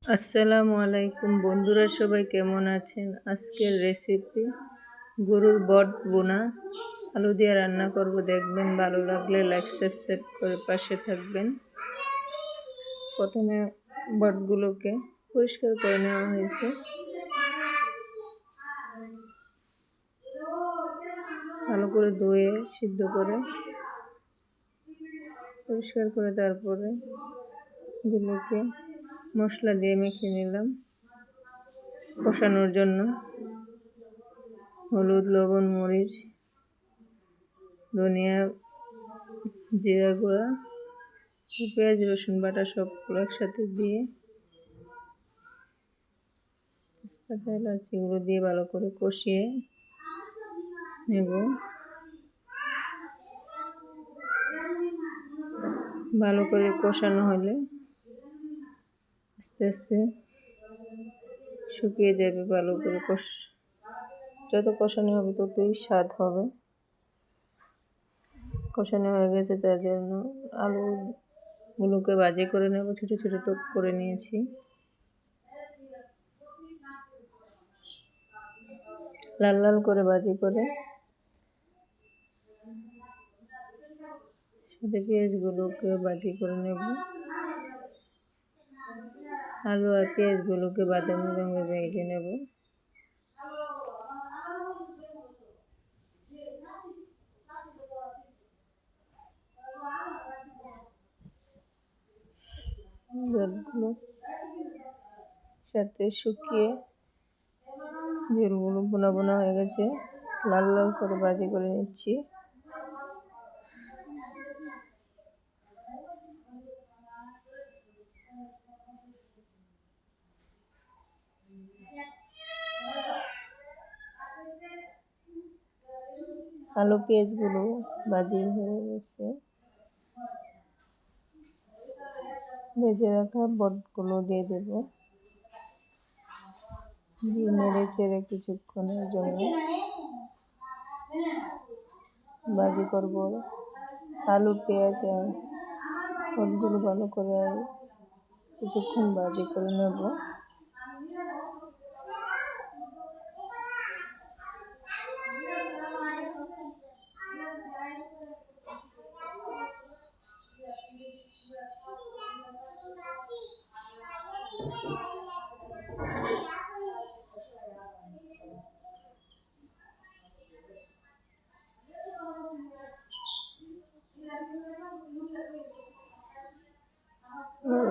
আসসালামু আলাইকুম বন্ধুরা, সবাই কেমন আছেন? আজকের রেসিপি গরুর বট বোনা আলু দিয়ে রান্না করব। দেখবেন, ভালো লাগলে লাইক সাবস্ক্রাইব করে পাশে থাকবেন। প্রথমে বটগুলোকে পরিষ্কার করে নেওয়া হয়েছে। ভালো করে ধুয়ে সিদ্ধ করে পরিষ্কার করে তারপরে গুলোকে মশলা দিয়ে মেখে নিলাম কষানোর জন্য। হলুদ, লবণ, মরিচ, ধনিয়া, জিরা গুঁড়া, পেঁয়াজ, রসুন বাটা সবগুলো একসাথে দিয়ে তেজপাতা, এলাচিগুলো দিয়ে ভালো করে কষিয়ে নেব। ভালো করে কষানো হলে আস্তে আস্তে শুকিয়ে যাবে। ভালো করে যত কষানো হবে ততই স্বাদ হবে। কষানো হয়ে গেছে, তার জন্য আলুগুলোকে ভাজি করে নেব। ছোটো ছোটো টুক করে নিয়েছি। লাল লাল করে ভাজি করে সাথে পেঁয়াজগুলোকে ভাজি করে নেব। আলু আর পেঁয়াজগুলোকে বাদামি রঙে ভেজে নেব। জলগুলো সাথে শুকিয়ে ঝোলগুলো বোনা বোনা হয়ে গেছে। লাল লাল করে ভাজি করে নিচ্ছি। আলু পেঁয়াজগুলো ভাজি হয়ে গেছে। ভেজে রাখা বটগুলো দিয়ে দেব। দিয়ে নেড়ে চেড়ে কিছুক্ষণের জন্য ভাজি করব। আলু, পেঁয়াজ আর বটগুলো ভালো করে কিছুক্ষণ ভাজি করে নেব।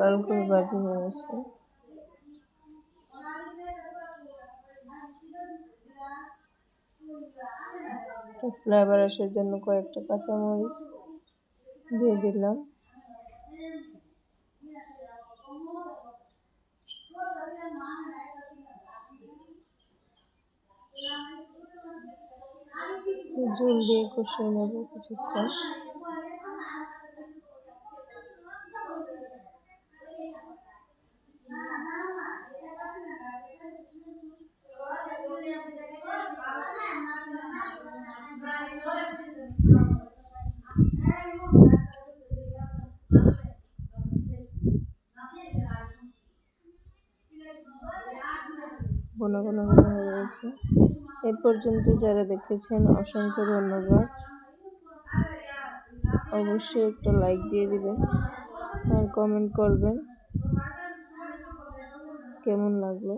লাল করে ভাজি হয়ে গেছে। ফ্লেভার আসার জন্য কয়েকটা কাঁচামরিচ দিয়ে দিলাম। ঝোল দিয়ে কষিয়ে নেব কিছুক্ষণ। ঘন ঘন হয়ে গেছে। এ পর্যন্ত যারা দেখেছেন অসংখ্য ধন্যবাদ। অবশ্যই একটা লাইক দিয়ে দিবেন আর কমেন্ট করবেন কেমন লাগলো।